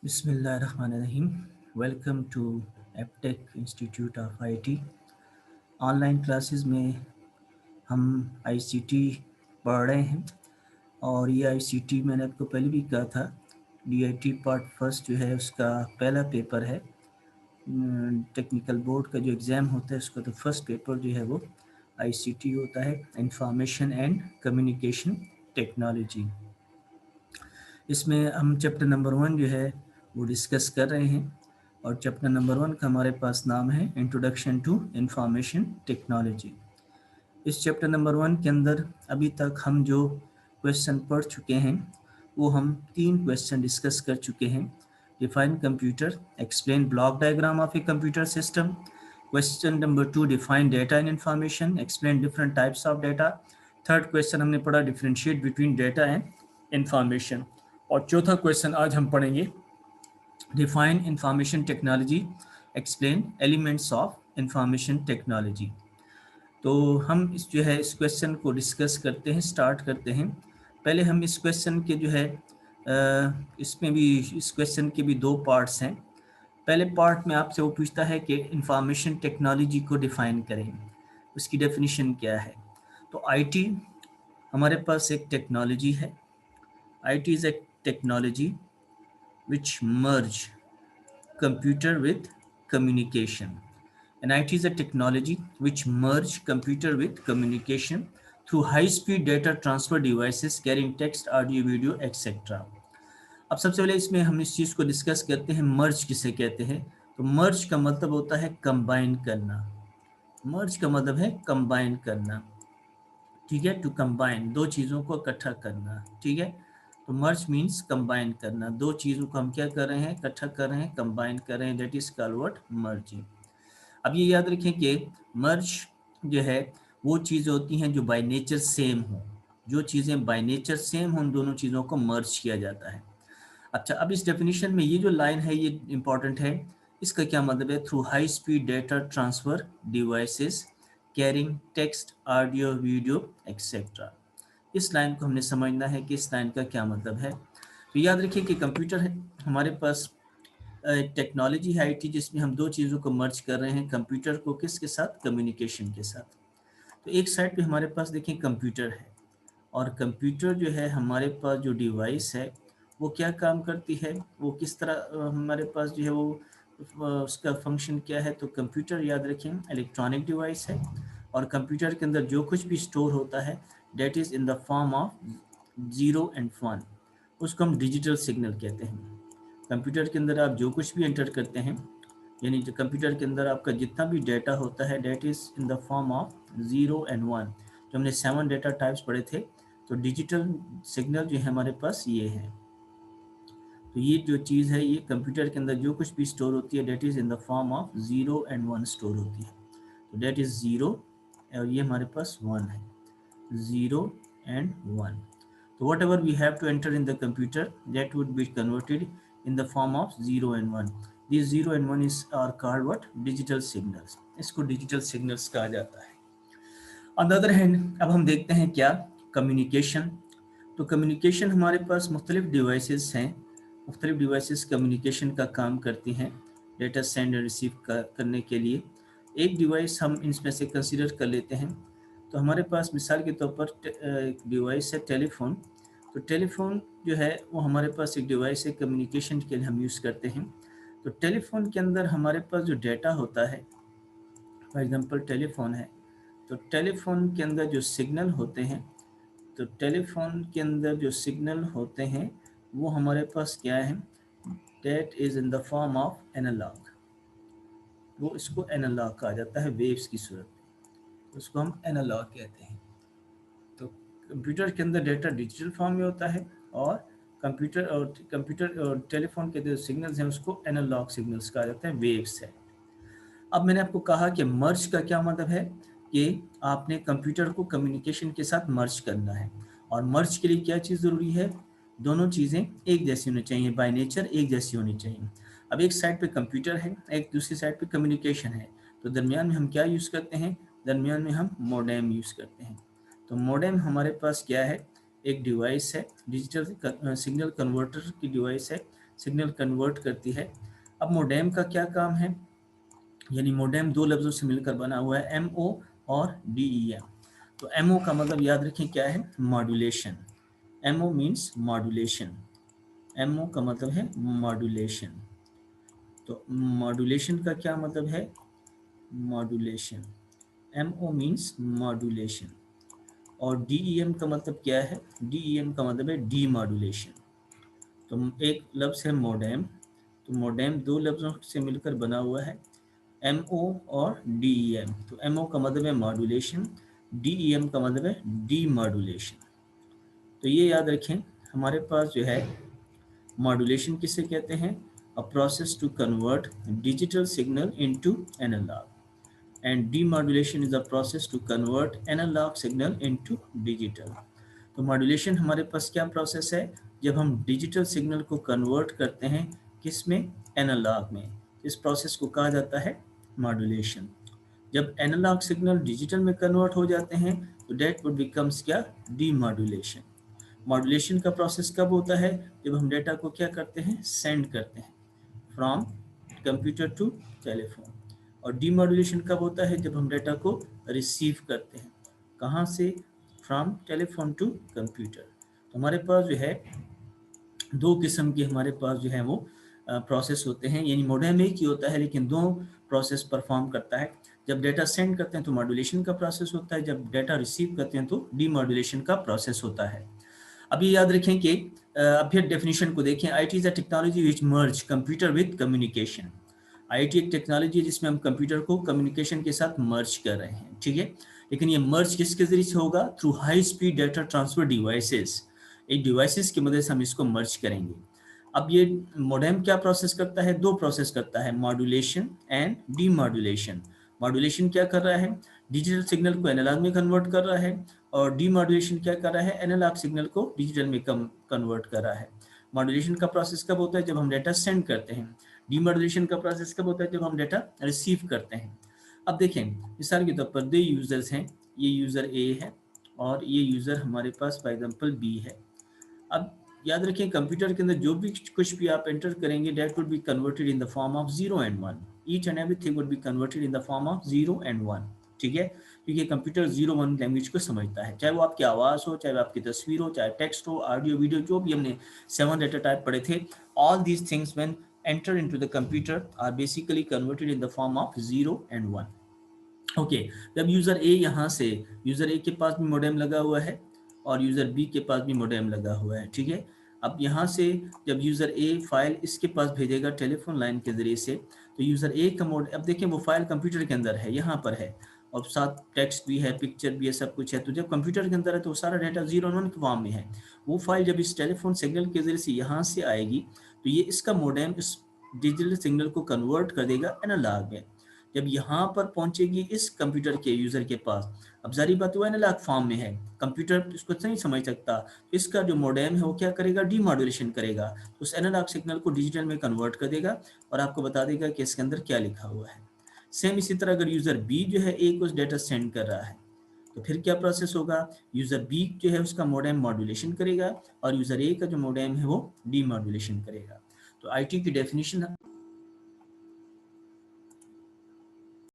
Bismillahirrahmanirrahim. Welcome to Aptech institute of IT. Online classes में हम ICT पढ़ रहे हैं और ये आईसीटी मैंने आपको पहले भी कहा था। डीआईटी पार्ट फर्स्ट जो है उसका पहला पेपर है। टेक्निकल बोर्ड का जो एग्ज़ाम होता है उसका तो फर्स्ट पेपर जो है वो आईसीटी होता है, इंफॉर्मेशन एंड कम्युनिकेशन टेक्नोलॉजी। इसमें हम चैप्टर नंबर 1 जो है वो डिस्कस कर रहे हैं और चैप्टर नंबर 1 का हमारे पास नाम है इंट्रोडक्शन टू इंफॉर्मेशन टेक्नोलॉजी। इस चैप्टर नंबर 1 के अंदर अभी तक हम जो क्वेश्चन पढ़ चुके हैं वो हम 3 क्वेश्चन डिस्कस कर चुके हैं। Define computer, explain block diagram of a computer system. Question number 2, define data and information, explain different types of data. Third question हमने पढ़ा differentiate between data and information. और चौथा क्वेश्चन आज हम पढ़ेंगे define information technology, explain elements of information technology. तो हम इस जो है इस क्वेश्चन को डिस्कस करते हैं, स्टार्ट करते हैं। पहले हम इस क्वेश्चन के जो है इसमें भी इस क्वेश्चन के भी 2 पार्ट्स हैं। पहले पार्ट में आपसे वो पूछता है कि इंफॉर्मेशन टेक्नोलॉजी को डिफाइन करें, उसकी डेफिनेशन क्या है। तो आईटी हमारे पास एक टेक्नोलॉजी है। IT is a technology which merge computer with communication. And IT is a technology which merge computer with communication through high-speed data transfer devices carrying text, audio, video, etc. अब सबसे पहले इसमें हम इस चीज़ को डिस्कस करते हैं, मर्ज किसे कहते हैं। तो मर्ज का मतलब होता है कंबाइन करना। मर्ज का मतलब है कंबाइन करना, ठीक है। टू कंबाइन, दो चीज़ों को इकट्ठा करना, ठीक है। तो मर्ज मीन्स कंबाइन करना, दो चीज़ों को हम क्या कर रहे हैं, इकट्ठा कर रहे हैं, कंबाइन कर रहे हैं, that is called what, merging. अब ये याद रखें कि मर्ज जो है वो चीज़ होती हैं जो बाय नेचर सेम हो। जो चीज़ें बाय नेचर सेम हो उन दोनों चीज़ों को मर्ज किया जाता है। अच्छा, अब इस डेफिनेशन में ये जो लाइन है ये इंपॉर्टेंट है। इसका क्या मतलब है, through high speed data transfer devices carrying text, audio, video, etcetera. इस लाइन को हमने समझना है कि इस लाइन का क्या मतलब है। तो याद रखिए कि कंप्यूटर है हमारे पास टेक्नोलॉजी है आईटी, जिसमें हम दो चीज़ों को मर्ज कर रहे हैं, कंप्यूटर को किसके साथ, कम्युनिकेशन के साथ। तो एक साइड पे हमारे पास देखिए कंप्यूटर है और कंप्यूटर जो है हमारे पास जो डिवाइस है वो क्या काम करती है, वो किस तरह हमारे पास जो है वो उसका फंक्शन क्या है। तो कंप्यूटर याद रखें इलेक्ट्रॉनिक डिवाइस है और कंप्यूटर के अंदर जो कुछ भी स्टोर होता है data is in the form of 0 and 1, उसको हम डिजिटल सिग्नल कहते हैं। कंप्यूटर के अंदर आप जो कुछ भी एंटर करते हैं, यानी जो कंप्यूटर के अंदर आपका जितना भी डेटा होता है data is in the form of 0 and 1। जो हमने 7 डेटा टाइप्स पढ़े थे, तो डिजिटल सिग्नल जो है हमारे पास ये है। तो ये जो चीज़ है ये कंप्यूटर के अंदर जो कुछ भी स्टोर होती है data is in the form of 0 and 1 store होती है। तो डेट इज़ 0 और ये हमारे पास 1 है, 0 and 1। So whatever we have to enter in the computer that would be converted in the form of 0 and 1. These 0 and 1 is are called what, digital signals। इसको digital signals कहा जाता है। On the other hand अब हम देखते हैं क्या, communication। तो कम्युनिकेशन हमारे पास मुख्तलिफ डिवाइसेस हैं, मुख्तलिफ डिवाइसेस कम्युनिकेशन का काम करती हैं डेटा सेंड और रिसीव करने के लिए। एक डिवाइस हम इनमें से कंसिडर कर लेते हैं। तो हमारे पास मिसाल के तौर पर एक डिवाइस है टेलीफोन। तो टेलीफोन जो है वो हमारे पास एक डिवाइस है, कम्युनिकेशन के लिए हम यूज़ करते हैं। तो टेलीफोन के अंदर हमारे पास जो डेटा होता है, फॉर एग्जांपल टेलीफोन है, तो टेलीफोन के अंदर जो सिग्नल होते हैं, तो टेलीफोन के अंदर जो सिग्नल होते हैं वो हमारे पास क्या है, data is in the form of analog. वो इसको एनालॉग कहा जाता है, वेव्स की सूरत में, उसको हम एनालॉग कहते हैं। तो कंप्यूटर के अंदर डेटा डिजिटल फॉर्म में होता है और कंप्यूटर और टेलीफोन के जो सिग्नल्स हैं उसको एनालॉग सिग्नल्स कहा जाता है, वेव्स है। अब मैंने आपको कहा कि मर्ज का क्या मतलब है कि आपने कंप्यूटर को कम्युनिकेशन के साथ मर्ज करना है। और मर्ज के लिए क्या चीज़ ज़रूरी है, दोनों चीज़ें एक जैसी होनी चाहिए, बाय नेचर एक जैसी होनी चाहिए। अब एक साइड पे कंप्यूटर है, एक दूसरी साइड पे कम्युनिकेशन है, तो दरमियान में हम क्या यूज़ करते हैं, दरमियान में हम मोडेम यूज़ करते हैं। तो मोडेम हमारे पास क्या है, एक डिवाइस है, डिजिटल सिग्नल कन्वर्टर की डिवाइस है, सिग्नल कन्वर्ट करती है। अब मोडेम का क्या काम है, यानी मोडेम दो लफ्ज़ों से मिलकर बना हुआ है, MO और DEM। तो MO का मतलब याद रखें क्या है, modulation. MO means modulation, MO का मतलब है मॉड्यूलेशन। तो मॉड्यूलेशन का क्या मतलब है, मॉड्यूलेशन, MO मीन्स मॉड्यूलेशन। और DEM का मतलब क्या है, DEM का मतलब है डीमॉड्यूलेशन। तो एक लफ्ज़ है मोडेम, तो मोडेम दो लफ्ज़ों से मिलकर बना हुआ है, MO और DEM। तो MO का मतलब है मॉड्यूलेशन, DEM का मतलब है डीमॉड्यूलेशन। तो ये याद रखें, हमारे पास जो है मॉड्यूलेशन किसे कहते हैं, a process to convert digital signal into analog, and demodulation is the process to convert analog signal into digital। तो मॉड्यूलेशन हमारे पास क्या प्रोसेस है, जब हम डिजिटल सिग्नल को कन्वर्ट करते हैं किस में, एनालॉग में। इस प्रोसेस को कहा जाता है मॉड्यूलेशन। जब एनालॉग सिग्नल डिजिटल में कन्वर्ट हो जाते हैं तो डेट वुड बिकम्स क्या, डीमॉड्यूलेशन। मॉड्यूलेशन का प्रोसेस कब होता है, जब हम डेटा को क्या करते हैं, सेंड करते हैं फ्रॉम कंप्यूटर टू टेलीफोन। और डीमॉड्यूलेशन कब होता है, जब हम डेटा को रिसीव करते हैं, कहाँ से, फ्रॉम टेलीफोन टू कंप्यूटर। तो हमारे पास जो है दो किस्म के हमारे पास जो है वो प्रोसेस होते हैं, यानी मोडेम एक ही होता है लेकिन दो प्रोसेस परफॉर्म करता है। जब डेटा सेंड करते हैं तो मॉड्यूलेशन का प्रोसेस होता है, जब डेटा रिसीव करते हैं तो डीमॉड्यूलेशन का प्रोसेस होता है। अभी याद रखें कि अब फिर डेफिनेशन को देखें, IT is a technology which merge computer with communication. IT एक टेक्नोलॉजी है जिसमें हम कंप्यूटर को कम्युनिकेशन के साथ मर्ज कर रहे हैं, ठीक है। लेकिन ये मर्ज किसके जरिए से होगा, through high speed data transfer devices. एक डिवाइसेस की मदद से हम इसको मर्ज करेंगे। अब ये मोडेम क्या प्रोसेस करता है, दो प्रोसेस करता है, मॉड्यूलेशन एंड डीमॉड्यूलेशन। मॉड्यूलेशन क्या कर रहा है, डिजिटल सिग्नल को एनालॉग में कन्वर्ट कर रहा है, और डीमॉड्यूलेशन क्या कर रहा है, एनालॉग सिग्नल को डिजिटल में कन्वर्ट कर रहा है। मॉड्यूलेशन का प्रोसेस कब होता है, जब हम डेटा सेंड करते हैं। डीमॉड्यूलेशन का प्रोसेस कब होता है, जब हम डेटा रिसीव करते हैं। अब देखें, मिसाल के तौर पर दो यूजर्स हैं, ये यूजर ए है और ये यूजर हमारे पास फॉर एग्जांपल बी है। अब याद रखें, कंप्यूटर के अंदर जो भी कुछ भी आप एंटर करेंगे, that would be converted in the form of 0 and 1। Each and everything would be converted in the form of 0 and 1, ठीक है। क्योंकि कंप्यूटर 0-1 लैंग्वेज को समझता है, चाहे वो आपकी आवाज़ हो, चाहे वो आपकी तस्वीर हो, चाहे टेक्स्ट हो, ऑडियो वीडियो, जो भी हमने 7 डेटा टाइप पढ़े थे, all these things when enter into the computer are basically converted in the form of 0 and 1। Okay, जब यूज़र ए यहाँ से, यूज़र ए के पास भी मोडेम लगा हुआ है और यूज़र बी के पास भी मोडेम लगा हुआ है, ठीक है। अब यहाँ से जब यूज़र ए फाइल इसके पास भेजेगा टेलीफोन लाइन के ज़रिए से, तो यूज़र ए का मोड, अब देखें वो फाइल कंप्यूटर के अंदर है, यहाँ पर है, और साथ टेक्स्ट भी है, पिक्चर भी है, सब कुछ है। तो जब कंप्यूटर के अंदर है तो सारा डाटा 0 और 1 के फॉर्म में है। वो फाइल जब इस टेलीफोन सिग्नल के ज़रिए से यहाँ से आएगी तो ये इसका मोडेम इस डिजिटल सिग्नल को कन्वर्ट कर देगा एनालॉग में। जब यहाँ पर पहुंचेगी इस कंप्यूटर के यूज़र के पास, अब जारी बात वो एनालॉग फॉर्म में है, कंप्यूटर इसको नहीं समझ सकता, तो इसका जो मोडेम है वो क्या करेगा, डीमॉड्यूलेशन करेगा, तो उस एनालॉग सिग्नल को डिजिटल में कन्वर्ट कर देगा और आपको बता देगा कि इसके अंदर क्या लिखा हुआ है। सेम इसी तरह अगर यूज़र बी जो है ए को डेटा सेंड कर रहा है तो फिर क्या प्रोसेस होगा, यूज़र बी जो है उसका मोडेम मॉड्यूलेशन करेगा और यूज़र ए का जो मोडेम है वो डीमॉड्यूलेशन करेगा। तो IT की डेफिनेशन